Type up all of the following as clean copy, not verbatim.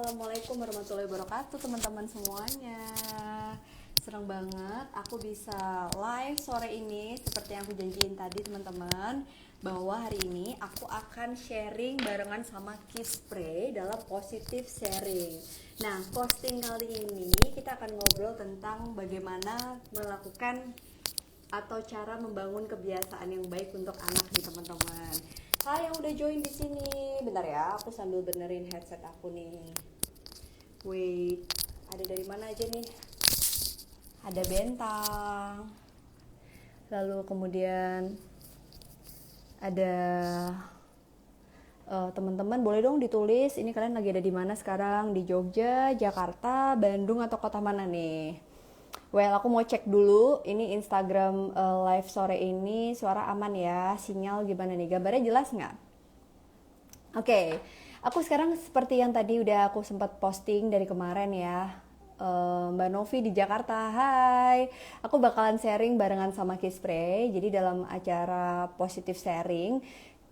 Assalamualaikum warahmatullahi wabarakatuh teman-teman semuanya. Senang banget aku bisa live sore ini seperti yang aku janjiin tadi teman-teman, bahwa hari ini aku akan sharing barengan sama Kispray dalam positive sharing. Nah, posting kali ini kita akan ngobrol tentang bagaimana melakukan atau cara membangun kebiasaan yang baik untuk anak nih teman-teman. Hai yang udah join di sini. Bentar ya, aku sambil benerin headset aku nih. Wait, ada dari mana aja nih? Ada Bentang. Lalu kemudian ada teman-teman boleh dong ditulis ini kalian lagi ada di mana sekarang, di Jogja, Jakarta, Bandung atau kota mana nih? Well, aku mau cek dulu ini Instagram live sore ini suara aman ya, sinyal gimana nih, gambarnya jelas nggak? Oke, aku sekarang seperti yang tadi udah aku sempat posting dari kemarin ya, Mbak Novi di Jakarta. Hai, aku bakalan sharing barengan sama Kispray. Jadi dalam acara positive sharing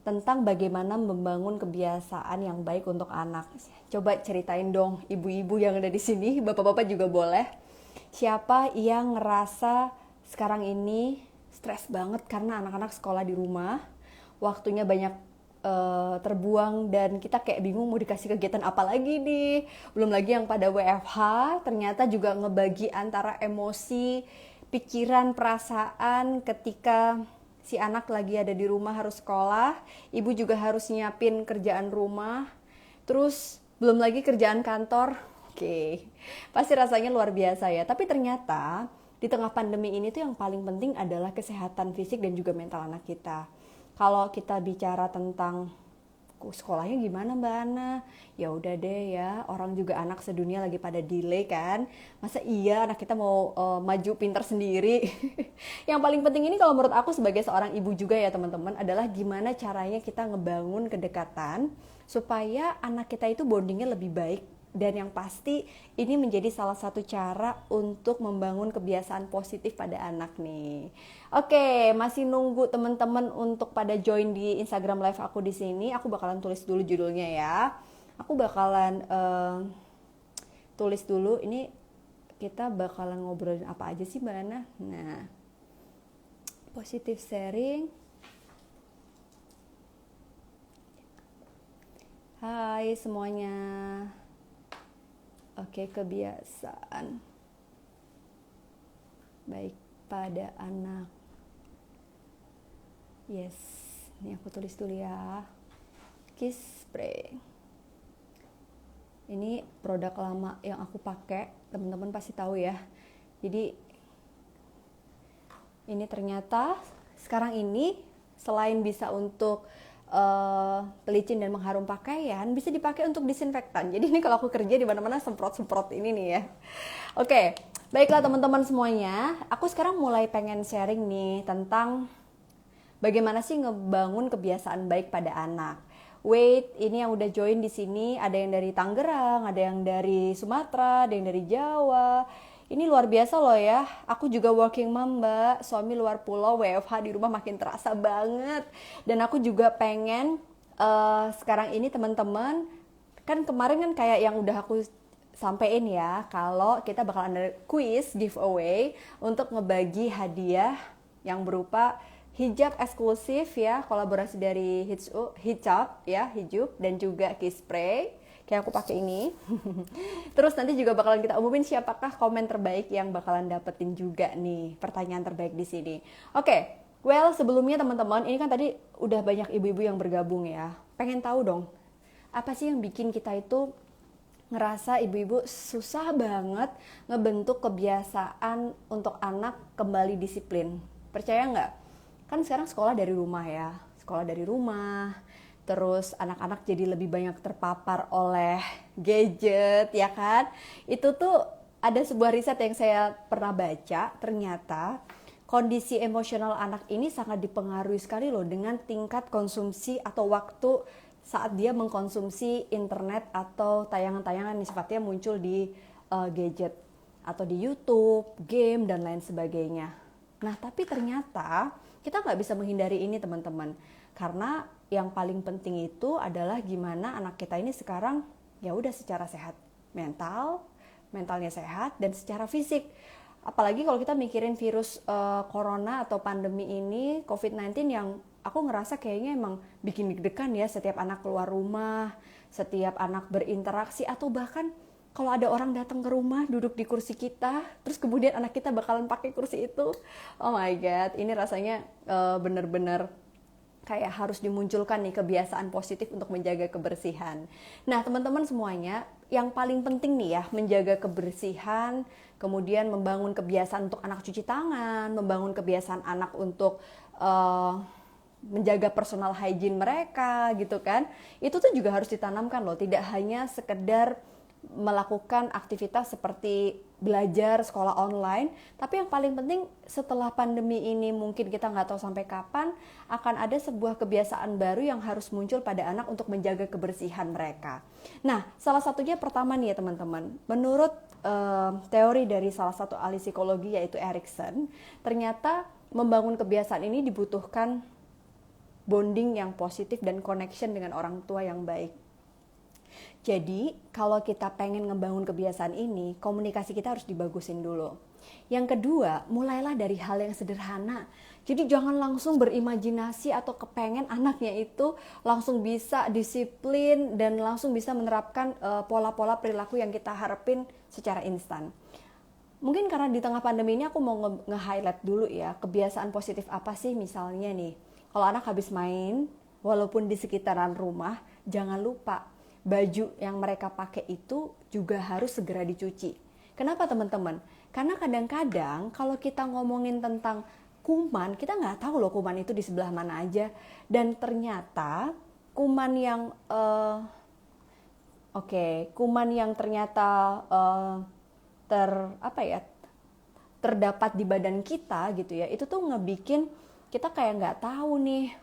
tentang bagaimana membangun kebiasaan yang baik untuk anak. Coba ceritain dong, ibu-ibu yang ada di sini, bapak-bapak juga boleh. Siapa yang ngerasa sekarang ini stres banget karena anak-anak sekolah di rumah, waktunya banyak terbuang dan kita kayak bingung mau dikasih kegiatan apa lagi nih. Belum lagi yang pada WFH ternyata juga ngebagi antara emosi, pikiran, perasaan ketika si anak lagi ada di rumah harus sekolah, ibu juga harus nyiapin kerjaan rumah, terus belum lagi kerjaan kantor. Oke, pasti rasanya luar biasa ya. Tapi ternyata di tengah pandemi ini tuh yang paling penting adalah kesehatan fisik dan juga mental anak kita. Kalau kita bicara tentang sekolahnya gimana Mbak Ana? Ya udah deh ya, orang juga anak sedunia lagi pada delay kan. Masa iya anak kita mau maju pintar sendiri? Yang paling penting ini kalau menurut aku sebagai seorang ibu juga ya teman-teman adalah gimana caranya kita ngebangun kedekatan supaya anak kita itu bondingnya lebih baik. Dan yang pasti ini menjadi salah satu cara untuk membangun kebiasaan positif pada anak nih. Oke, masih nunggu teman-teman untuk pada join di Instagram live aku di sini. Aku bakalan tulis dulu judulnya ya. Aku bakalan tulis dulu ini kita bakalan ngobrolin apa aja sih Mbak Ana. Nah, positive sharing. Hai semuanya. Oke, kebiasaan baik pada anak. Yes, ini aku tulis dulu ya. Kispray. Ini produk lama yang aku pakai, teman-teman pasti tahu ya. Jadi ini ternyata sekarang ini selain bisa untuk pelicin dan mengharum pakaian, bisa dipakai untuk disinfektan. Jadi ini kalau aku kerja di mana-mana semprot-semprot ini nih ya. Oke, baiklah teman-teman semuanya. Aku sekarang mulai pengen sharing nih tentang bagaimana sih ngebangun kebiasaan baik pada anak. Wait, ini yang udah join di sini ada yang dari Tangerang, ada yang dari Sumatera, ada yang dari Jawa. Ini luar biasa loh ya. Aku juga working mom Mbak, suami luar pulau, WFH di rumah makin terasa banget. Dan aku juga pengen sekarang ini teman-teman, kan kemarin kan kayak yang udah aku sampein ya, kalau kita bakal ada quiz giveaway untuk ngebagi hadiah yang berupa hijab eksklusif ya, kolaborasi dari hijab ya, hijab dan juga Kispray kayak aku pakai ini. Terus nanti juga bakalan kita umumin siapakah komen terbaik yang bakalan dapetin juga nih pertanyaan terbaik di sini. Oke, well sebelumnya teman-teman, ini kan tadi udah banyak ibu-ibu yang bergabung ya. Pengen tahu dong, apa sih yang bikin kita itu ngerasa ibu-ibu susah banget ngebentuk kebiasaan untuk anak kembali disiplin? Percaya nggak? Kan sekarang sekolah dari rumah ya, sekolah dari rumah. Terus anak-anak jadi lebih banyak terpapar oleh gadget ya kan. Itu tuh ada sebuah riset yang saya pernah baca, ternyata kondisi emosional anak ini sangat dipengaruhi sekali loh dengan tingkat konsumsi atau waktu saat dia mengkonsumsi internet atau tayangan-tayangan yang sifatnya muncul di gadget atau di YouTube, game dan lain sebagainya. Nah tapi ternyata kita nggak bisa menghindari ini teman-teman, karena yang paling penting itu adalah gimana anak kita ini sekarang ya udah secara sehat mentalnya sehat, dan secara fisik. Apalagi kalau kita mikirin virus corona atau pandemi ini, COVID-19, yang aku ngerasa kayaknya emang bikin deg-degan ya, setiap anak keluar rumah, setiap anak berinteraksi, atau bahkan kalau ada orang datang ke rumah duduk di kursi kita, terus kemudian anak kita bakalan pakai kursi itu. Oh my god, ini rasanya bener-bener kayak harus dimunculkan nih kebiasaan positif untuk menjaga kebersihan. Nah, teman-teman semuanya, yang paling penting nih ya, menjaga kebersihan, kemudian membangun kebiasaan untuk anak cuci tangan, membangun kebiasaan anak untuk menjaga personal hygiene mereka gitu kan. Itu tuh juga harus ditanamkan loh, tidak hanya sekedar melakukan aktivitas seperti belajar sekolah online, tapi yang paling penting setelah pandemi ini mungkin kita nggak tahu sampai kapan akan ada sebuah kebiasaan baru yang harus muncul pada anak untuk menjaga kebersihan mereka. Nah, salah satunya pertama nih ya teman-teman, menurut teori dari salah satu ahli psikologi yaitu Erikson, ternyata membangun kebiasaan ini dibutuhkan bonding yang positif dan connection dengan orang tua yang baik. Jadi, kalau kita pengen ngebangun kebiasaan ini, komunikasi kita harus dibagusin dulu. Yang kedua, mulailah dari hal yang sederhana. Jadi jangan langsung berimajinasi atau kepengen anaknya itu langsung bisa disiplin dan langsung bisa menerapkan pola-pola perilaku yang kita harapin secara instan. Mungkin karena di tengah pandemi ini aku mau nge-highlight dulu ya, kebiasaan positif apa sih misalnya nih. Kalau anak habis main, walaupun di sekitaran rumah, jangan lupa baju yang mereka pakai itu juga harus segera dicuci. Kenapa teman-teman? Karena kadang-kadang kalau kita ngomongin tentang kuman, kita nggak tahu loh kuman itu di sebelah mana aja. Dan ternyata kuman yang kuman yang ternyata terdapat di badan kita gitu ya, itu tuh ngebikin kita kayak nggak tahu nih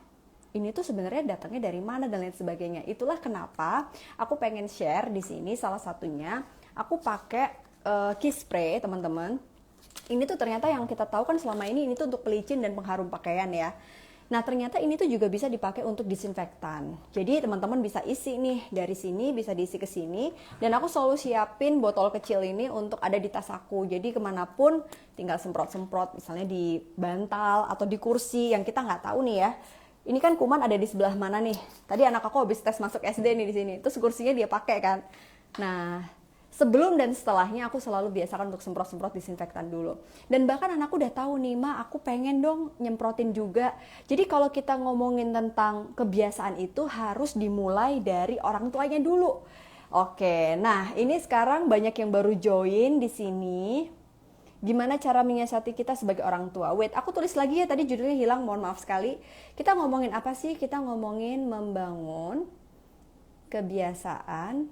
ini tuh sebenarnya datangnya dari mana dan lain sebagainya. Itulah kenapa aku pengen share di sini, salah satunya aku pakai key spray teman-teman. Ini tuh ternyata yang kita tahu kan selama ini tuh untuk pelicin dan pengharum pakaian ya. Nah, ternyata ini tuh juga bisa dipakai untuk disinfektan. Jadi teman-teman bisa isi nih dari sini, bisa diisi ke sini. Dan aku selalu siapin botol kecil ini untuk ada di tas aku. Jadi kemanapun tinggal semprot-semprot, misalnya di bantal atau di kursi yang kita nggak tahu nih ya. Ini kan kuman ada di sebelah mana nih? Tadi anak aku habis tes masuk SD nih di sini. Terus kursinya dia pakai kan. Nah, sebelum dan setelahnya aku selalu biasakan untuk semprot-semprot disinfektan dulu. Dan bahkan anakku udah tahu nih, Ma, aku pengen dong nyemprotin juga. Jadi kalau kita ngomongin tentang kebiasaan itu harus dimulai dari orang tuanya dulu. Oke, nah ini sekarang banyak yang baru join di sini. Gimana cara menyiasati kita sebagai orang tua? Wait, aku tulis lagi ya, tadi judulnya hilang, mohon maaf sekali. Kita ngomongin apa sih? Kita ngomongin membangun kebiasaan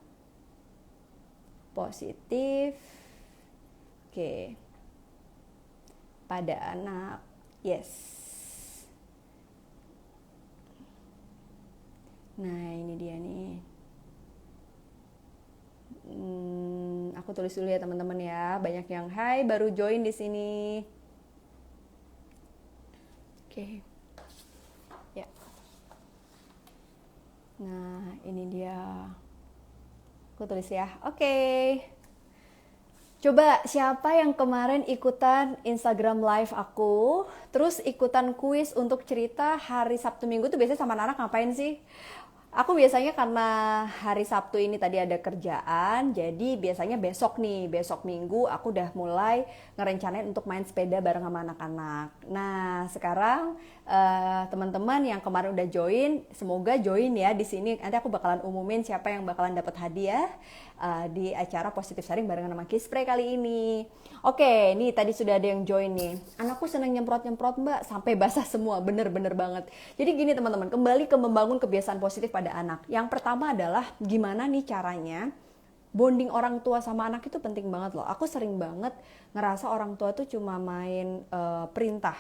positif pada anak. Yes. Nah, ini dia nih. Aku tulis dulu ya teman-teman ya. Banyak yang hai baru join di sini. Oke. Ya. Nah, ini dia. Aku tulis ya. Oke. Coba siapa yang kemarin ikutan Instagram live aku, terus ikutan kuis untuk cerita hari Sabtu Minggu tuh biasanya sama anak ngapain sih? Aku biasanya karena hari Sabtu ini tadi ada kerjaan, jadi biasanya besok Minggu aku udah mulai ngerencanain untuk main sepeda bareng sama anak-anak. Nah, sekarang teman-teman yang kemarin udah join, semoga join ya di sini. Nanti aku bakalan umumin siapa yang bakalan dapat hadiah di acara Positive Sharing barengan sama Kispray kali ini. Oke, nih tadi sudah ada yang join nih. Anakku seneng nyemprot-nyemprot Mbak, sampai basah semua, bener-bener banget. Jadi gini teman-teman, kembali ke membangun kebiasaan positif pada anak. Yang pertama adalah gimana nih caranya bonding orang tua sama anak itu penting banget loh. Aku sering banget ngerasa orang tua tuh cuma main perintah.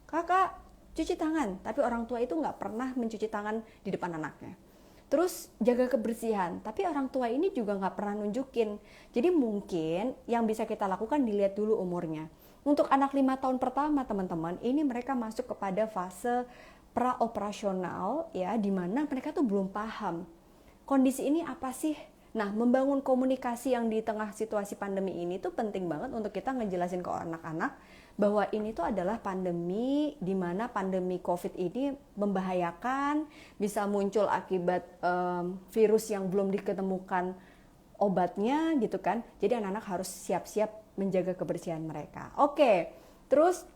Kakak, cuci tangan. Tapi orang tua itu nggak pernah mencuci tangan di depan anaknya. Terus jaga kebersihan, tapi orang tua ini juga nggak pernah nunjukin. Jadi mungkin yang bisa kita lakukan dilihat dulu umurnya. Untuk anak 5 tahun pertama teman-teman, ini mereka masuk kepada fase pra-operasional ya, di mana mereka tuh belum paham kondisi ini apa sih Nah, membangun komunikasi yang di tengah situasi pandemi ini tuh penting banget untuk kita ngejelasin ke anak-anak bahwa ini tuh adalah pandemi, di mana pandemi COVID ini membahayakan, bisa muncul akibat virus yang belum diketemukan obatnya gitu kan. Jadi anak-anak harus siap-siap menjaga kebersihan mereka. Oke, terus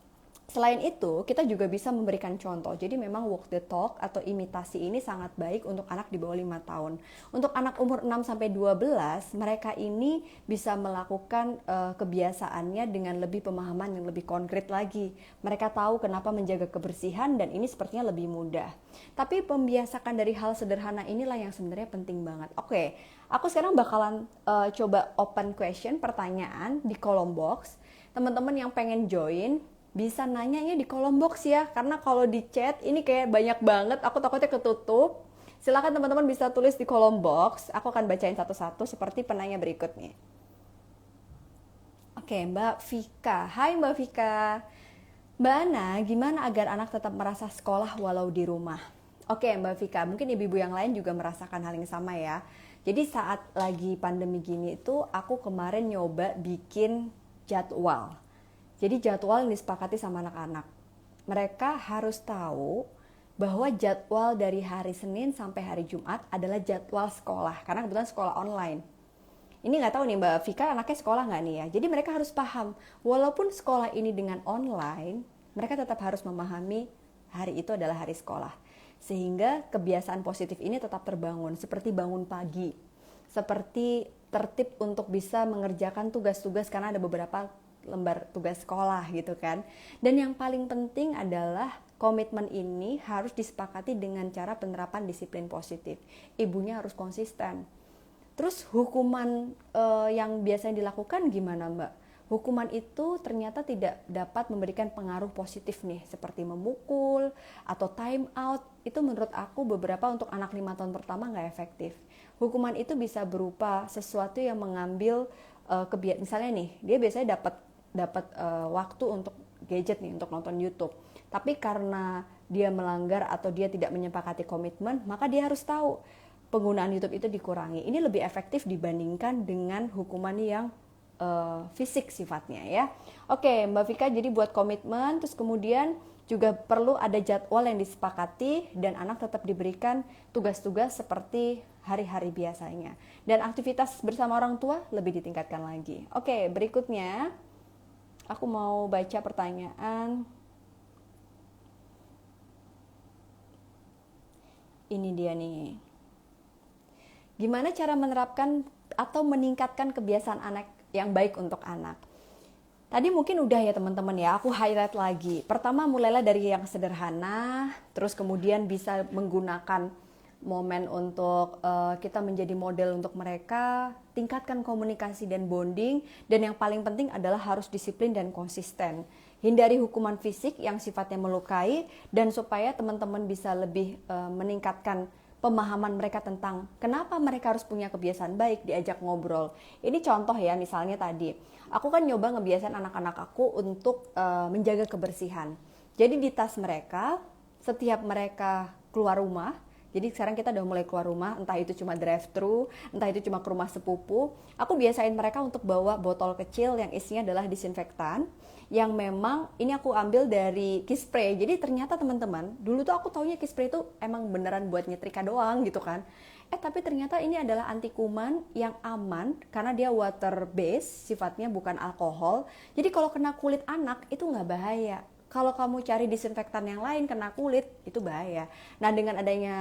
selain itu, kita juga bisa memberikan contoh. Jadi memang walk the talk atau imitasi ini sangat baik untuk anak di bawah 5 tahun. Untuk anak umur 6-12, mereka ini bisa melakukan kebiasaannya dengan lebih pemahaman yang lebih konkret lagi. Mereka tahu kenapa menjaga kebersihan dan ini sepertinya lebih mudah. Tapi pembiasakan dari hal sederhana inilah yang sebenarnya penting banget. Oke, aku sekarang bakalan coba open question, pertanyaan di kolom box. Teman-teman yang pengen join, bisa nanyanya di kolom box ya, karena kalau di chat ini kayak banyak banget, aku takutnya ketutup. Silakan teman-teman bisa tulis di kolom box, aku akan bacain satu-satu seperti penanya berikutnya. Oke, Mbak Vika. Hai Mbak Vika. Mbak Ana, gimana agar anak tetap merasa sekolah walau di rumah? Oke Mbak Vika, mungkin ibu-ibu yang lain juga merasakan hal yang sama ya. Jadi saat lagi pandemi gini itu, aku kemarin nyoba bikin jadwal. Jadi jadwal yang disepakati sama anak-anak. Mereka harus tahu bahwa jadwal dari hari Senin sampai hari Jumat adalah jadwal sekolah. Karena kebetulan sekolah online. Ini nggak tahu nih Mbak Vika anaknya sekolah nggak nih ya. Jadi mereka harus paham, walaupun sekolah ini dengan online, mereka tetap harus memahami hari itu adalah hari sekolah. Sehingga kebiasaan positif ini tetap terbangun. Seperti bangun pagi. Seperti tertib untuk bisa mengerjakan tugas-tugas karena ada beberapa lembar tugas sekolah gitu kan. Dan yang paling penting adalah komitmen ini harus disepakati dengan cara penerapan disiplin positif. Ibunya harus konsisten. Terus hukuman yang biasanya dilakukan gimana Mbak? Hukuman itu ternyata tidak dapat memberikan pengaruh positif nih, seperti memukul atau time out. Itu menurut aku beberapa untuk anak 5 tahun pertama nggak efektif. Hukuman itu bisa berupa sesuatu yang mengambil misalnya nih, dia biasanya dapat waktu untuk gadget nih, untuk nonton YouTube. Tapi karena dia melanggar atau dia tidak menyepakati komitmen, maka dia harus tahu penggunaan YouTube itu dikurangi. Ini lebih efektif dibandingkan dengan hukuman yang fisik sifatnya ya. Oke Mbak Vika, jadi buat komitmen, terus kemudian juga perlu ada jadwal yang disepakati dan anak tetap diberikan tugas-tugas seperti hari-hari biasanya. Dan aktivitas bersama orang tua lebih ditingkatkan lagi. Oke, berikutnya aku mau baca pertanyaan. Ini dia nih. Gimana cara menerapkan atau meningkatkan kebiasaan anak yang baik untuk anak? Tadi mungkin udah ya teman-teman ya, aku highlight lagi. Pertama mulailah dari yang sederhana, terus kemudian bisa menggunakan momen untuk kita menjadi model untuk mereka, tingkatkan komunikasi dan bonding, dan yang paling penting adalah harus disiplin dan konsisten. Hindari hukuman fisik yang sifatnya melukai, dan supaya teman-teman bisa lebih meningkatkan pemahaman mereka tentang kenapa mereka harus punya kebiasaan baik, diajak ngobrol. Ini contoh ya, misalnya tadi, aku kan nyoba ngebiasain anak-anak aku untuk menjaga kebersihan. Jadi di tas mereka, setiap mereka keluar rumah, jadi sekarang kita udah mulai keluar rumah, entah itu cuma drive-thru, entah itu cuma ke rumah sepupu, aku biasain mereka untuk bawa botol kecil yang isinya adalah disinfektan, yang memang ini aku ambil dari Kispray. Jadi ternyata teman-teman, dulu tuh aku taunya Kispray itu emang beneran buat nyetrika doang gitu kan. Tapi ternyata ini adalah anti kuman yang aman karena dia water based, sifatnya bukan alkohol. Jadi kalau kena kulit anak itu nggak bahaya. Kalau kamu cari disinfektan yang lain kena kulit, itu bahaya. Nah dengan adanya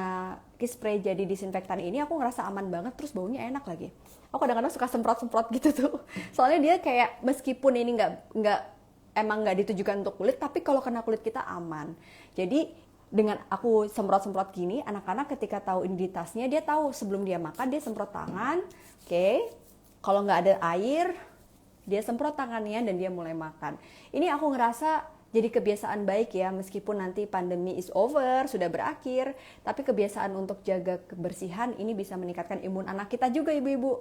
Kispray jadi disinfektan ini, aku ngerasa aman banget, terus baunya enak lagi. Aku kadang-kadang suka semprot-semprot gitu tuh. Soalnya dia kayak meskipun ini emang nggak ditujukan untuk kulit, tapi kalau kena kulit kita aman. Jadi dengan aku semprot-semprot gini, anak-anak ketika tahu ini di tasnya, dia tahu sebelum dia makan dia semprot tangan. Oke. Kalau nggak ada air, dia semprot tangannya dan dia mulai makan. Ini aku ngerasa jadi kebiasaan baik ya, meskipun nanti pandemi is over, sudah berakhir, tapi kebiasaan untuk jaga kebersihan ini bisa meningkatkan imun anak kita juga ibu-ibu.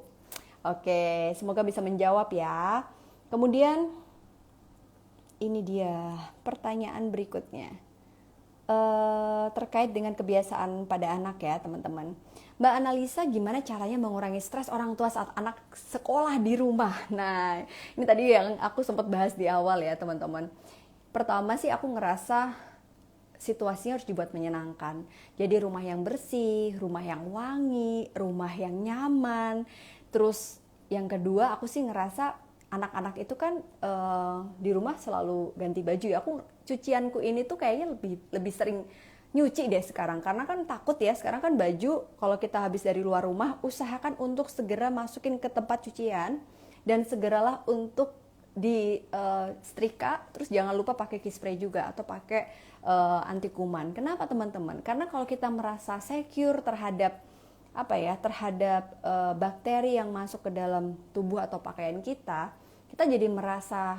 Oke, semoga bisa menjawab ya. Kemudian ini dia pertanyaan berikutnya. terkait dengan kebiasaan pada anak ya teman-teman. Mbak analisa gimana caranya mengurangi stres orang tua saat anak sekolah di rumah. Nah, ini tadi yang aku sempat bahas di awal ya teman-teman. Pertama sih aku ngerasa situasinya harus dibuat menyenangkan. Jadi rumah yang bersih, rumah yang wangi, rumah yang nyaman. Terus yang kedua aku sih ngerasa anak-anak itu kan di rumah selalu ganti baju ya. Aku cucianku ini tuh kayaknya lebih sering nyuci deh sekarang, karena kan takut ya, sekarang kan baju kalau kita habis dari luar rumah usahakan untuk segera masukin ke tempat cucian dan segeralah untuk di setrika, terus jangan lupa pakai key spray juga atau pakai anti kuman. Kenapa teman-teman? Karena kalau kita merasa secure terhadap terhadap bakteri yang masuk ke dalam tubuh atau pakaian kita jadi merasa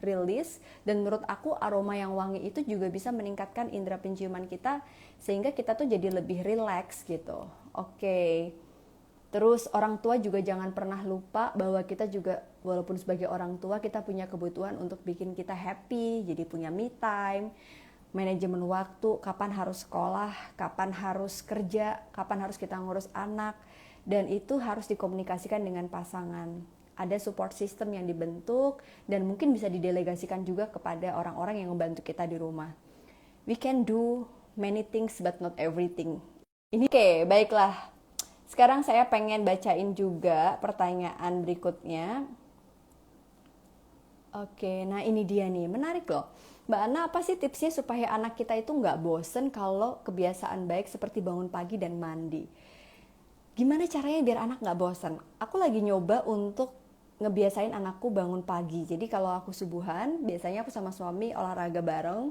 rilis, dan menurut aku aroma yang wangi itu juga bisa meningkatkan indera penciuman kita sehingga kita tuh jadi lebih rileks gitu. Oke. Terus orang tua juga jangan pernah lupa bahwa kita juga walaupun sebagai orang tua kita punya kebutuhan untuk bikin kita happy, jadi punya me time, manajemen waktu, kapan harus sekolah, kapan harus kerja, kapan harus kita ngurus anak, dan itu harus dikomunikasikan dengan pasangan. Ada support system yang dibentuk dan mungkin bisa didelegasikan juga kepada orang-orang yang membantu kita di rumah. We can do many things but not everything. Ini oke, baiklah. Sekarang saya pengen bacain juga pertanyaan berikutnya. Oke, nah ini dia nih, menarik loh. Mbak Ana, apa sih tipsnya supaya anak kita itu nggak bosen kalau kebiasaan baik seperti bangun pagi dan mandi? Gimana caranya biar anak nggak bosen? Aku lagi nyoba untuk ngebiasain anakku bangun pagi. Jadi kalau aku subuhan, biasanya aku sama suami olahraga bareng.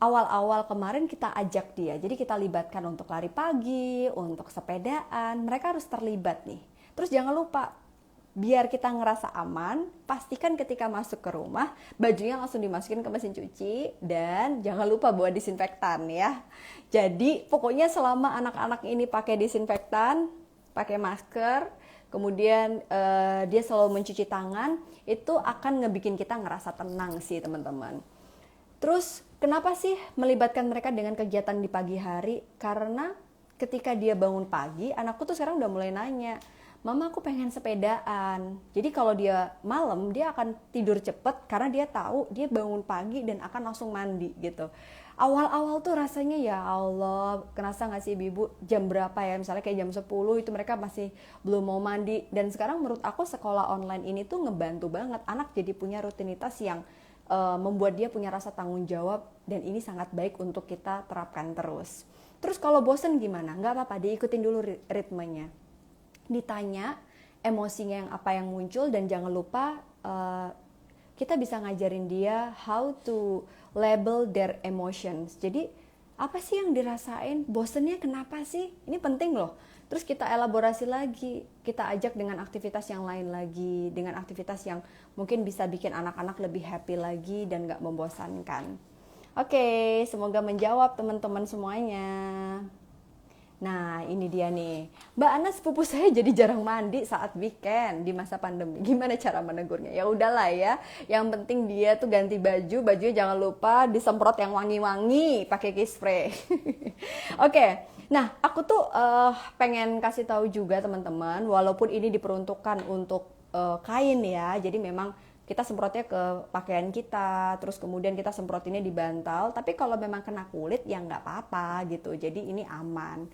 Awal-awal kemarin kita ajak dia, jadi kita libatkan untuk lari pagi, untuk sepedaan, mereka harus terlibat nih. Terus jangan lupa, biar kita ngerasa aman, pastikan ketika masuk ke rumah, bajunya langsung dimasukin ke mesin cuci, dan jangan lupa bawa disinfektan ya. Jadi pokoknya selama anak-anak ini pakai disinfektan, pakai masker, kemudian dia selalu mencuci tangan, itu akan ngebikin kita ngerasa tenang sih teman-teman. Terus kenapa sih melibatkan mereka dengan kegiatan di pagi hari? Karena ketika dia bangun pagi, anakku tuh sekarang udah mulai nanya, Mama aku pengen sepedaan. Jadi kalau dia malam, dia akan tidur cepet karena dia tahu dia bangun pagi dan akan langsung mandi gitu. Awal-awal tuh rasanya ya Allah, kerasa gak sih Ibu jam berapa ya, misalnya kayak jam 10 itu mereka masih belum mau mandi. Dan sekarang menurut aku sekolah online ini tuh ngebantu banget, anak jadi punya rutinitas yang membuat dia punya rasa tanggung jawab, dan ini sangat baik untuk kita terapkan terus. Terus kalau bosen gimana? Gak apa-apa, diikutin dulu ritmenya. Ditanya emosinya yang apa yang muncul, dan jangan lupa kita bisa ngajarin dia how to label their emotions. Jadi apa sih yang dirasain, bosennya kenapa sih, ini penting loh. Terus kita elaborasi lagi, kita ajak dengan aktivitas yang lain lagi, dengan aktivitas yang mungkin bisa bikin anak-anak lebih happy lagi dan gak membosankan. Oke, semoga menjawab teman-teman semuanya. Nah ini dia nih, Mbak Ana sepupu saya jadi jarang mandi saat weekend di masa pandemi. Gimana cara menegurnya? Ya udahlah ya, yang penting dia tuh ganti baju, bajunya jangan lupa disemprot yang wangi-wangi pakai key spray. Oke, nah aku tuh pengen kasih tahu juga teman-teman, walaupun ini diperuntukkan untuk kain ya, jadi memang kita semprotnya ke pakaian kita, terus kemudian kita semprotinnya di bantal, tapi kalau memang kena kulit ya nggak apa-apa gitu, jadi ini aman.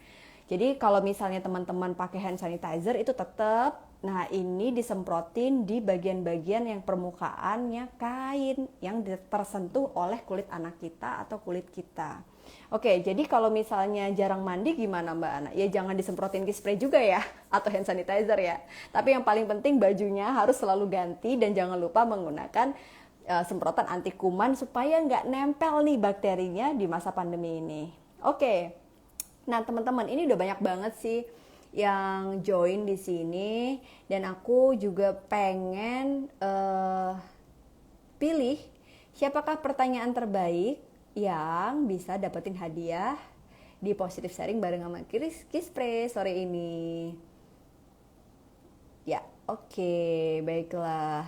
Jadi kalau misalnya teman-teman pakai hand sanitizer itu tetap, nah ini disemprotin di bagian-bagian yang permukaannya kain yang tersentuh oleh kulit anak kita atau kulit kita. Oke, jadi kalau misalnya jarang mandi gimana Mbak Ana? Ya jangan disemprotin key spray juga ya, atau hand sanitizer ya. Tapi yang paling penting bajunya harus selalu ganti, dan jangan lupa menggunakan semprotan anti kuman supaya nggak nempel nih bakterinya di masa pandemi ini. Oke, nah teman-teman ini udah banyak banget sih yang join di sini, dan aku juga pengen pilih siapakah pertanyaan terbaik yang bisa dapetin hadiah di Positive Sharing bareng sama Kispre sore ini. Ya, oke, baiklah.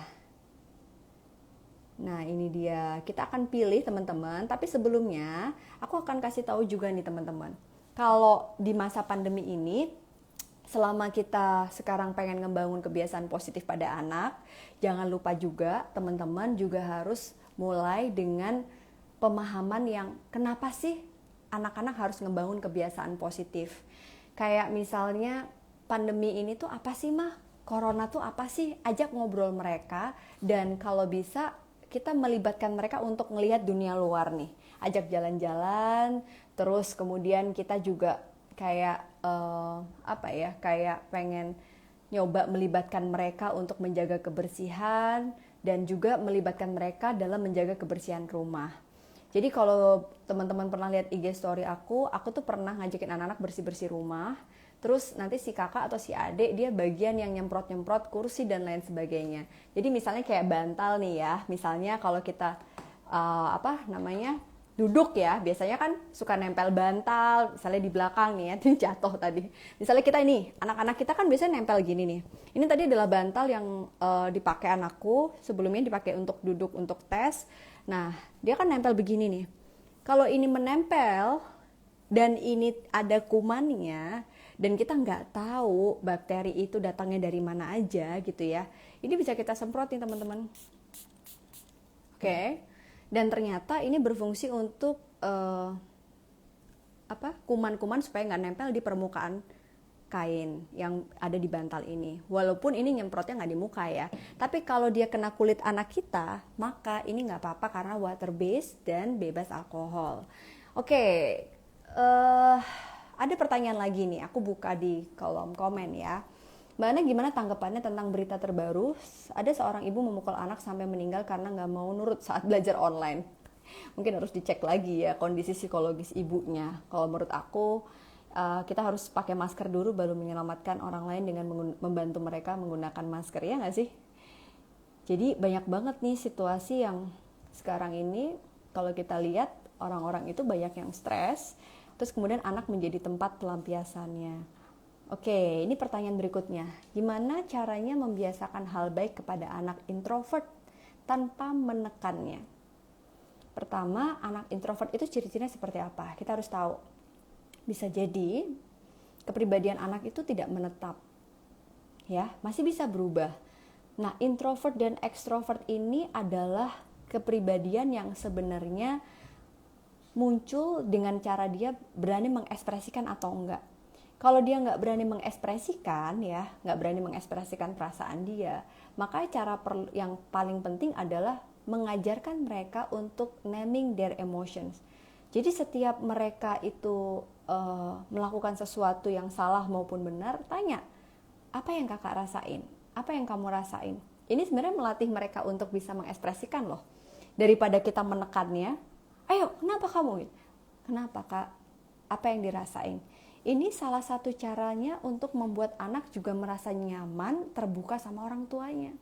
Nah, ini dia. Kita akan pilih teman-teman, tapi sebelumnya aku akan kasih tahu juga nih teman-teman. Kalau di masa pandemi ini, selama kita sekarang pengen ngebangun kebiasaan positif pada anak, jangan lupa juga teman-teman juga harus mulai dengan pemahaman yang kenapa sih anak-anak harus ngebangun kebiasaan positif. Kayak misalnya pandemi ini tuh apa sih mah? Corona tuh apa sih? Ajak ngobrol mereka, dan kalau bisa kita melibatkan mereka untuk ngelihat dunia luar nih. Ajak jalan-jalan, terus kemudian kita juga kayak kayak pengen nyoba melibatkan mereka untuk menjaga kebersihan dan juga melibatkan mereka dalam menjaga kebersihan rumah. Jadi kalau teman-teman pernah lihat IG story aku tuh pernah ngajakin anak-anak bersih-bersih rumah. Terus nanti si kakak atau si adik dia bagian yang nyemprot-nyemprot kursi dan lain sebagainya. Jadi misalnya kayak bantal nih ya. Misalnya kalau kita duduk ya, biasanya kan suka nempel bantal, misalnya di belakang nih ya, ini jatuh tadi. Misalnya kita ini, anak-anak kita kan biasanya nempel gini nih. Ini tadi adalah bantal yang dipakai anakku, sebelumnya dipakai untuk duduk, untuk tes. Nah, dia kan nempel begini nih. Kalau ini menempel, dan ini ada kumannya, dan kita nggak tahu bakteri itu datangnya dari mana aja gitu ya. Ini bisa kita semprotin teman-teman. Oke. Dan ternyata ini berfungsi untuk kuman-kuman supaya nggak nempel di permukaan kain yang ada di bantal ini. Walaupun ini nyemprotnya nggak di muka ya. Tapi kalau dia kena kulit anak kita, maka ini nggak apa-apa karena water based dan bebas alkohol. Oke, ada pertanyaan lagi nih. Aku buka di kolom komen ya. Mbak Ana, gimana tanggapannya tentang berita terbaru? Ada seorang ibu memukul anak sampai meninggal karena nggak mau nurut saat belajar online. Mungkin harus dicek lagi ya kondisi psikologis ibunya. Kalau menurut aku, kita harus pakai masker dulu baru menyelamatkan orang lain dengan membantu mereka menggunakan masker, ya nggak sih? Jadi banyak banget nih situasi yang sekarang ini kalau kita lihat orang-orang itu banyak yang stres, terus kemudian anak menjadi tempat pelampiasannya. Oke, ini pertanyaan berikutnya. Gimana caranya membiasakan hal baik kepada anak introvert tanpa menekannya? Pertama, anak introvert itu ciri-cirinya seperti apa? Kita harus tahu. Bisa jadi kepribadian anak itu tidak menetap. Ya, masih bisa berubah. Nah, introvert dan extrovert ini adalah kepribadian yang sebenarnya muncul dengan cara dia berani mengekspresikan atau enggak. Kalau dia nggak berani mengekspresikan ya, nggak berani mengekspresikan perasaan dia, maka cara yang paling penting adalah mengajarkan mereka untuk naming their emotions. Jadi setiap mereka itu melakukan sesuatu yang salah maupun benar, tanya, apa yang kakak rasain? Apa yang kamu rasain? Ini sebenarnya melatih mereka untuk bisa mengekspresikan loh. Daripada kita menekannya, ayo kenapa kamu? Kenapa kak? Apa yang dirasain? Ini salah satu caranya untuk membuat anak juga merasa nyaman, terbuka sama orang tuanya.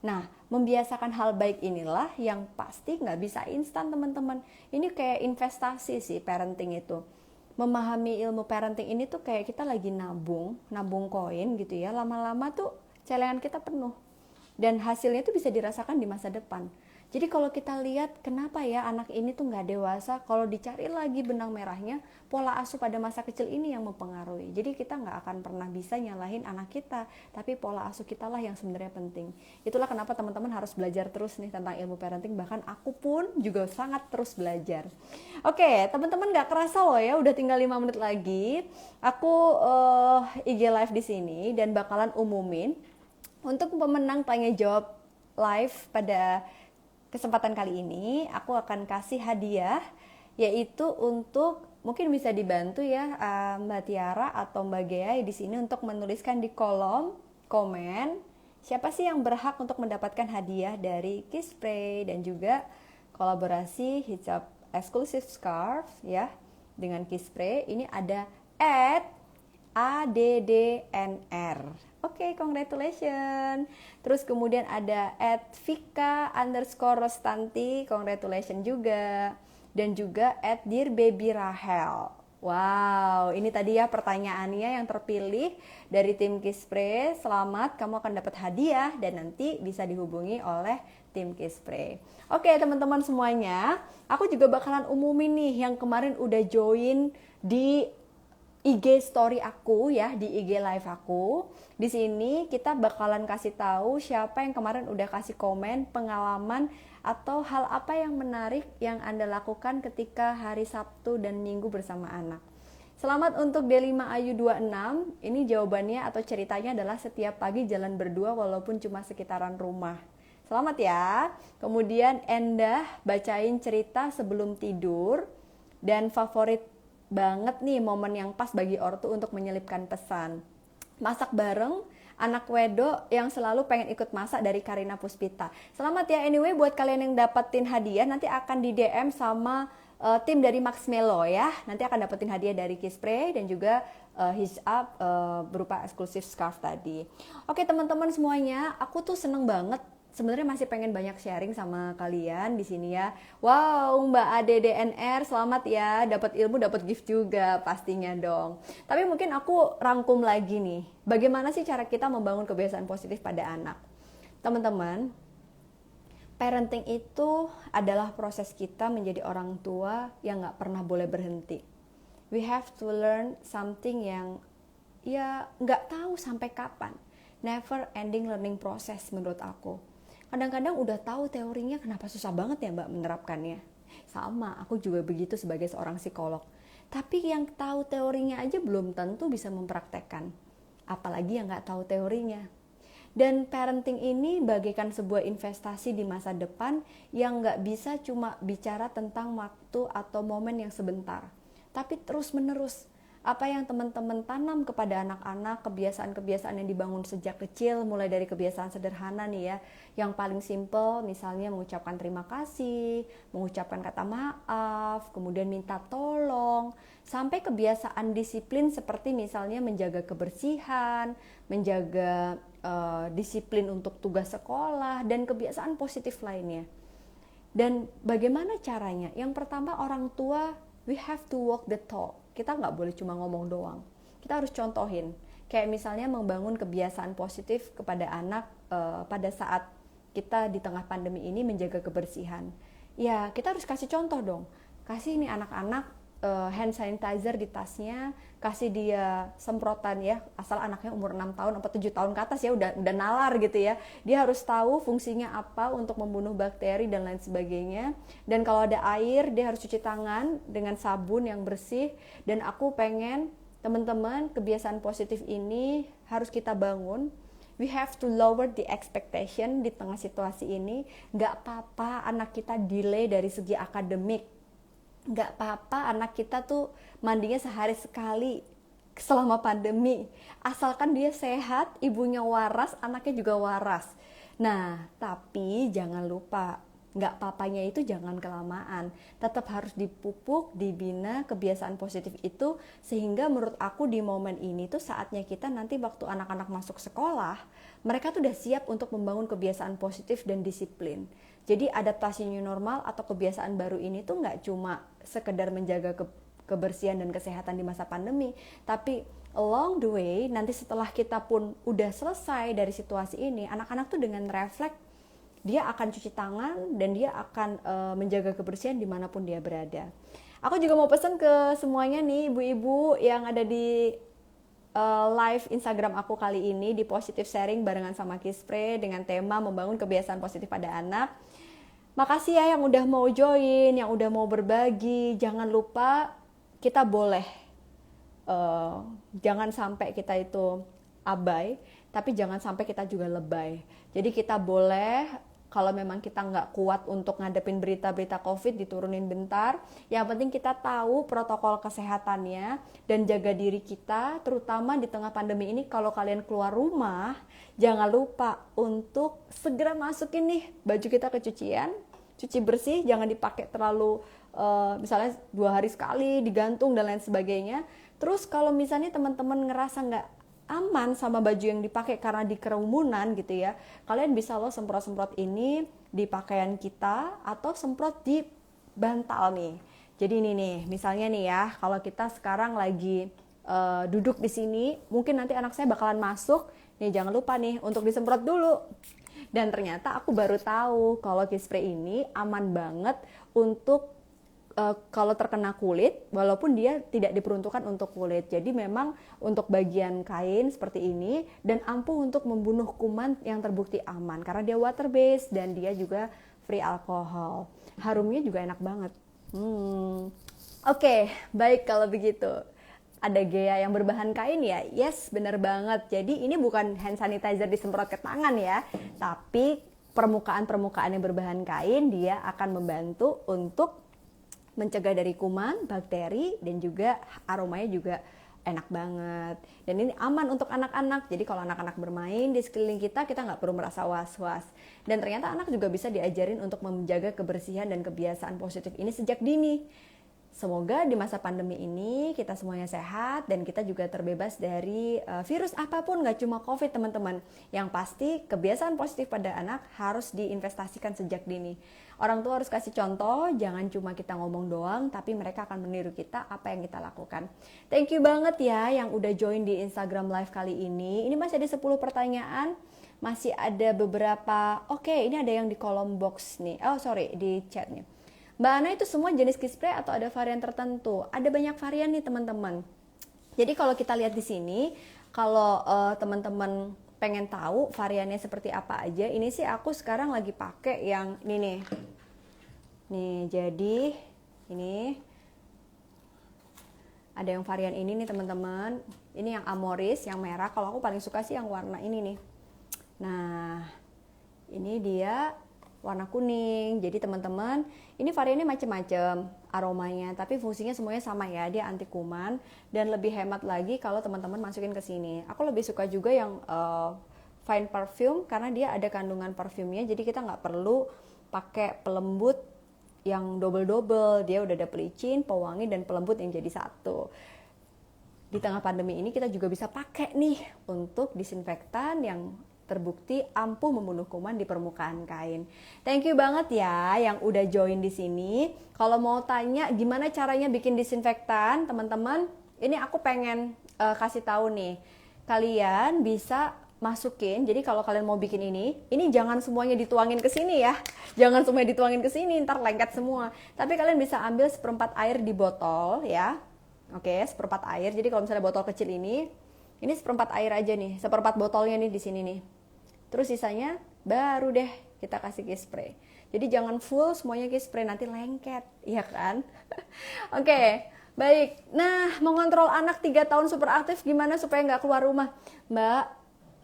Nah, membiasakan hal baik inilah yang pasti nggak bisa instan teman-teman. Ini kayak investasi sih parenting itu. Memahami ilmu parenting ini tuh kayak kita lagi nabung koin gitu ya. Lama-lama tuh celengan kita penuh. Dan hasilnya tuh bisa dirasakan di masa depan. Jadi kalau kita lihat kenapa ya anak ini tuh nggak dewasa, kalau dicari lagi benang merahnya, pola asuh pada masa kecil ini yang mempengaruhi. Jadi kita nggak akan pernah bisa nyalahin anak kita, tapi pola asuh kita lah yang sebenarnya penting. Itulah kenapa teman-teman harus belajar terus nih tentang ilmu parenting, bahkan aku pun juga sangat terus belajar. Oke, teman-teman nggak kerasa loh ya, udah tinggal 5 menit lagi. Aku IG live di sini dan bakalan umumin untuk pemenang tanya jawab live pada kesempatan kali ini. Aku akan kasih hadiah, yaitu untuk mungkin bisa dibantu ya Mbak Tiara atau Mbak Gea di sini untuk menuliskan di kolom komen siapa sih yang berhak untuk mendapatkan hadiah dari Kisspray dan juga kolaborasi hijab exclusive scarf ya dengan Kisspray. Ini ada @ADDNR. Oke, congratulations. Terus kemudian ada @Vika_Rostanti, congratulations juga. Dan juga @DearBabyRahel. Wow, ini tadi ya pertanyaannya yang terpilih dari tim Kispre. Selamat, kamu akan dapat hadiah dan nanti bisa dihubungi oleh tim Kispre. Oke teman-teman semuanya, aku juga bakalan umumin nih yang kemarin udah join di IG story aku ya, di IG live aku. Di sini kita bakalan kasih tahu siapa yang kemarin udah kasih komen pengalaman atau hal apa yang menarik yang Anda lakukan ketika hari Sabtu dan Minggu bersama anak. Selamat untuk D5 Ayu 26. Ini jawabannya atau ceritanya adalah setiap pagi jalan berdua walaupun cuma sekitaran rumah. Selamat ya. Kemudian Endah bacain cerita sebelum tidur dan favorit banget nih momen yang pas bagi ortu untuk menyelipkan pesan. Masak bareng anak wedok yang selalu pengen ikut masak dari Karina Puspita. Selamat ya anyway buat kalian yang dapetin hadiah, nanti akan di DM sama tim dari Max Melo ya. Nanti akan dapetin hadiah dari Kispre dan juga hijab berupa eksklusif scarf tadi. Oke teman-teman semuanya, aku tuh seneng banget. Sebenarnya masih pengen banyak sharing sama kalian di sini ya. Wow, Mbak ADDNR, selamat ya, dapat ilmu, dapat gift juga pastinya dong. Tapi mungkin aku rangkum lagi nih, bagaimana sih cara kita membangun kebiasaan positif pada anak? Teman-teman, parenting itu adalah proses kita menjadi orang tua yang nggak pernah boleh berhenti. We have to learn something yang ya nggak tahu sampai kapan. Never ending learning process menurut aku. Kadang-kadang udah tahu teorinya, kenapa susah banget ya Mbak menerapkannya. Sama, aku juga begitu sebagai seorang psikolog. Tapi yang tahu teorinya aja belum tentu bisa mempraktekkan. Apalagi yang nggak tahu teorinya. Dan parenting ini bagaikan sebuah investasi di masa depan yang nggak bisa cuma bicara tentang waktu atau momen yang sebentar. Tapi terus-menerus. Apa yang teman-teman tanam kepada anak-anak, kebiasaan-kebiasaan yang dibangun sejak kecil, mulai dari kebiasaan sederhana nih ya, yang paling simple misalnya mengucapkan terima kasih, mengucapkan kata maaf, kemudian minta tolong, sampai kebiasaan disiplin seperti misalnya menjaga kebersihan, menjaga disiplin untuk tugas sekolah, dan kebiasaan positif lainnya. Dan bagaimana caranya? Yang pertama orang tua, we have to walk the talk. Kita nggak boleh cuma ngomong doang. Kita harus contohin. Kayak misalnya membangun kebiasaan positif kepada anak pada saat kita di tengah pandemi ini menjaga kebersihan. Ya, kita harus kasih contoh dong. Kasih nih anak-anak hand sanitizer di tasnya, kasih dia semprotan ya, asal anaknya umur 6 tahun atau 7 tahun ke atas ya, udah nalar gitu ya. Dia harus tahu fungsinya apa untuk membunuh bakteri dan lain sebagainya. Dan kalau ada air, dia harus cuci tangan dengan sabun yang bersih. Dan aku pengen teman-teman, kebiasaan positif ini harus kita bangun. We have to lower the expectation di tengah situasi ini. Gak apa-apa anak kita delay dari segi akademik. Gak apa-apa anak kita tuh mandinya sehari sekali selama pandemi. Asalkan dia sehat, ibunya waras, anaknya juga waras. Nah, tapi jangan lupa, nggak papanya itu jangan kelamaan. Tetap harus dipupuk, dibina kebiasaan positif itu, sehingga menurut aku di momen ini tuh saatnya kita nanti waktu anak-anak masuk sekolah, mereka tuh udah siap untuk membangun kebiasaan positif dan disiplin. Jadi adaptasi new normal atau kebiasaan baru ini tuh nggak cuma sekedar menjaga kebersihan dan kesehatan di masa pandemi, tapi along the way, nanti setelah kita pun udah selesai dari situasi ini, anak-anak tuh dengan refleks, dia akan cuci tangan dan dia akan menjaga kebersihan dimanapun dia berada. Aku juga mau pesan ke semuanya nih ibu-ibu yang ada di live Instagram aku kali ini di Positive Sharing barengan sama Kispre dengan tema membangun kebiasaan positif pada anak. Makasih ya yang udah mau join, yang udah mau berbagi. Jangan lupa kita boleh, jangan sampai kita itu abai, tapi jangan sampai kita juga lebay. Jadi kita boleh, kalau memang kita nggak kuat untuk ngadepin berita-berita COVID, diturunin bentar. Yang penting kita tahu protokol kesehatannya dan jaga diri kita, terutama di tengah pandemi ini. Kalau kalian keluar rumah, jangan lupa untuk segera masukin nih baju kita ke cucian, cuci bersih, jangan dipakai terlalu misalnya 2 hari sekali, digantung dan lain sebagainya. Terus kalau misalnya teman-teman ngerasa nggak aman sama baju yang dipakai karena di kerumunan gitu ya, kalian bisa loh semprot-semprot ini di pakaian kita atau semprot di bantal nih. Jadi ini nih, misalnya nih ya, kalau kita sekarang lagi duduk di sini, mungkin nanti anak saya bakalan masuk. Nih jangan lupa nih untuk disemprot dulu. Dan ternyata aku baru tahu kalau Kiss Spray ini aman banget untuk kalau terkena kulit, walaupun dia tidak diperuntukkan untuk kulit. Jadi memang untuk bagian kain seperti ini dan ampuh untuk membunuh kuman yang terbukti aman karena dia water based dan dia juga free alkohol. Harumnya juga enak banget. Oke, baik kalau begitu. Ada Gea yang berbahan kain ya? Yes, bener banget. Jadi ini bukan hand sanitizer disemprot ke tangan ya, tapi permukaan-permukaan yang berbahan kain dia akan membantu untuk mencegah dari kuman, bakteri, dan juga aromanya juga enak banget. Dan ini aman untuk anak-anak. Jadi kalau anak-anak bermain di sekeliling kita nggak perlu merasa was-was. Dan ternyata anak juga bisa diajarin untuk menjaga kebersihan dan kebiasaan positif ini sejak dini. Semoga di masa pandemi ini kita semuanya sehat dan kita juga terbebas dari virus apapun, gak cuma COVID teman-teman. Yang pasti kebiasaan positif pada anak harus diinvestasikan sejak dini. Orang tua harus kasih contoh, jangan cuma kita ngomong doang, tapi mereka akan meniru kita apa yang kita lakukan. Thank you banget ya yang udah join di Instagram Live kali ini. Ini masih ada 10 pertanyaan, masih ada beberapa, ini ada yang di kolom box nih, di chat nih. Mbak Ana, itu semua jenis Kiss Spray atau ada varian tertentu? Ada banyak varian nih teman-teman. Jadi kalau kita lihat di sini, kalau teman-teman pengen tahu variannya seperti apa aja, ini sih aku sekarang lagi pakai yang ini nih. Nih, jadi ini ada yang varian ini nih teman-teman. Ini yang Amoris, yang merah. Kalau aku paling suka sih yang warna ini nih. Nah, ini dia warna kuning. Jadi teman-teman, ini variannya macam-macam aromanya, tapi fungsinya semuanya sama ya. Dia anti kuman dan lebih hemat lagi kalau teman-teman masukin ke sini. Aku lebih suka juga yang fine perfume karena dia ada kandungan parfumnya. Jadi kita nggak perlu pakai pelembut yang double-double. Dia udah ada pelicin, pewangi dan pelembut yang jadi satu. Di tengah pandemi ini kita juga bisa pakai nih untuk disinfektan yang terbukti ampuh membunuh kuman di permukaan kain. Thank you banget ya yang udah join di sini. Kalau mau tanya gimana caranya bikin disinfektan, teman-teman, ini aku pengen kasih tahu nih. Kalian bisa masukin. Jadi kalau kalian mau bikin ini jangan semuanya dituangin ke sini ya. Jangan semuanya dituangin ke sini, ntar lengket semua. Tapi kalian bisa ambil 1/4 air di botol ya. Oke, 1/4 air. Jadi kalau misalnya botol kecil ini 1/4 air aja nih. 1/4 botolnya nih di sini nih. Terus sisanya baru deh kita kasih Kiss Spray. Jadi jangan full semuanya Kiss Spray, nanti lengket, iya kan? Oke, baik. Nah, mengontrol anak 3 tahun super aktif gimana supaya nggak keluar rumah? Mbak,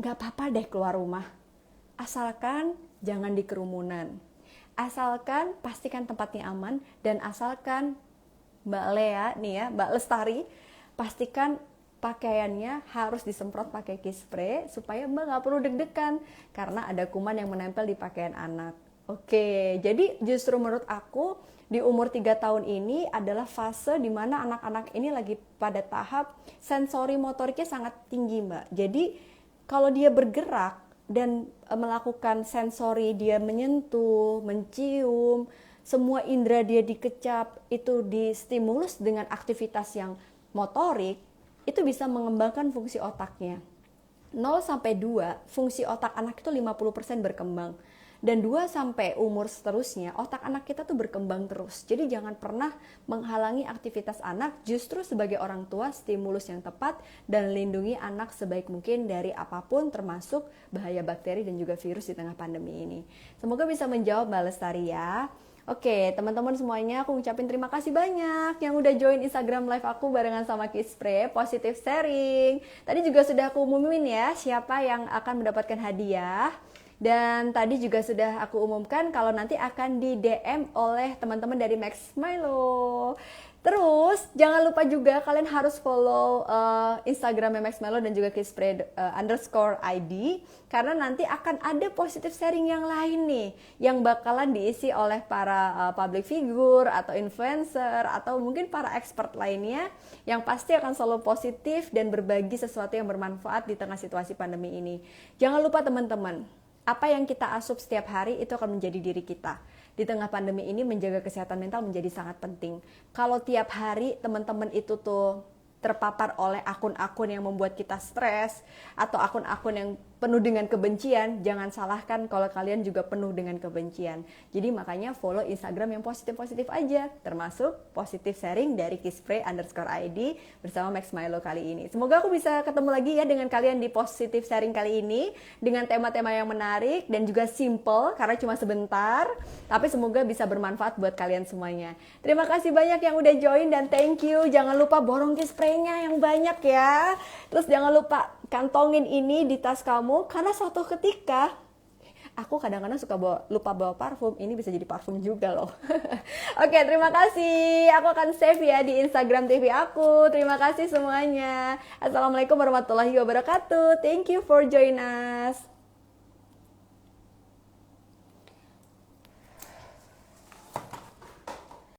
nggak apa-apa deh keluar rumah. Asalkan jangan di kerumunan. Asalkan pastikan tempatnya aman dan asalkan Mbak Lea nih ya, Mbak Lestari, pastikan pakaiannya harus disemprot pakai Kiss Spray supaya Mbak nggak perlu deg-degan karena ada kuman yang menempel di pakaian anak. Oke, jadi justru menurut aku di umur 3 tahun ini adalah fase di mana anak-anak ini lagi pada tahap sensori motoriknya sangat tinggi Mbak. Jadi kalau dia bergerak dan melakukan sensori, dia menyentuh, mencium, semua indera dia dikecap, itu distimulus dengan aktivitas yang motorik, itu bisa mengembangkan fungsi otaknya. 0 sampai 2, fungsi otak anak itu 50% berkembang. Dan 2 sampai umur seterusnya, otak anak kita tuh berkembang terus. Jadi jangan pernah menghalangi aktivitas anak, justru sebagai orang tua stimulus yang tepat dan lindungi anak sebaik mungkin dari apapun termasuk bahaya bakteri dan juga virus di tengah pandemi ini. Semoga bisa menjawab Mbak Lestari ya. Oke, teman-teman semuanya, aku ngucapin terima kasih banyak yang udah join Instagram live aku barengan sama Kiss Spray, positive sharing. Tadi juga sudah aku umumin ya siapa yang akan mendapatkan hadiah. Dan tadi juga sudah aku umumkan kalau nanti akan di DM oleh teman-teman dari Max Milo. Terus jangan lupa juga kalian harus follow Instagramnya Max Melo dan juga Kiss Spray _ID karena nanti akan ada positive sharing yang lain nih yang bakalan diisi oleh para public figure atau influencer atau mungkin para expert lainnya yang pasti akan selalu positif dan berbagi sesuatu yang bermanfaat di tengah situasi pandemi ini. Jangan lupa teman-teman, apa yang kita asup setiap hari itu akan menjadi diri kita. di tengah pandemi ini menjaga kesehatan mental menjadi sangat penting. Kalau tiap hari teman-teman itu tuh terpapar oleh akun-akun yang membuat kita stres atau akun-akun yang penuh dengan kebencian, jangan salahkan kalau kalian juga penuh dengan kebencian. Jadi makanya follow Instagram yang positif-positif aja, termasuk positif sharing dari @kisprey_id bersama Max Milo kali ini. Semoga aku bisa ketemu lagi ya dengan kalian di positif sharing kali ini dengan tema-tema yang menarik dan juga simple karena cuma sebentar, tapi semoga bisa bermanfaat buat kalian semuanya. Terima kasih banyak yang udah join dan thank you. Jangan lupa borong Kisprey-nya yang banyak ya. Terus jangan lupa kantongin ini di tas kamu karena suatu ketika aku kadang-kadang suka lupa bawa parfum, ini bisa jadi parfum juga loh. Oke, terima kasih. Aku akan save ya di Instagram TV aku. Terima kasih semuanya. Assalamualaikum warahmatullahi wabarakatuh. Thank you for join us.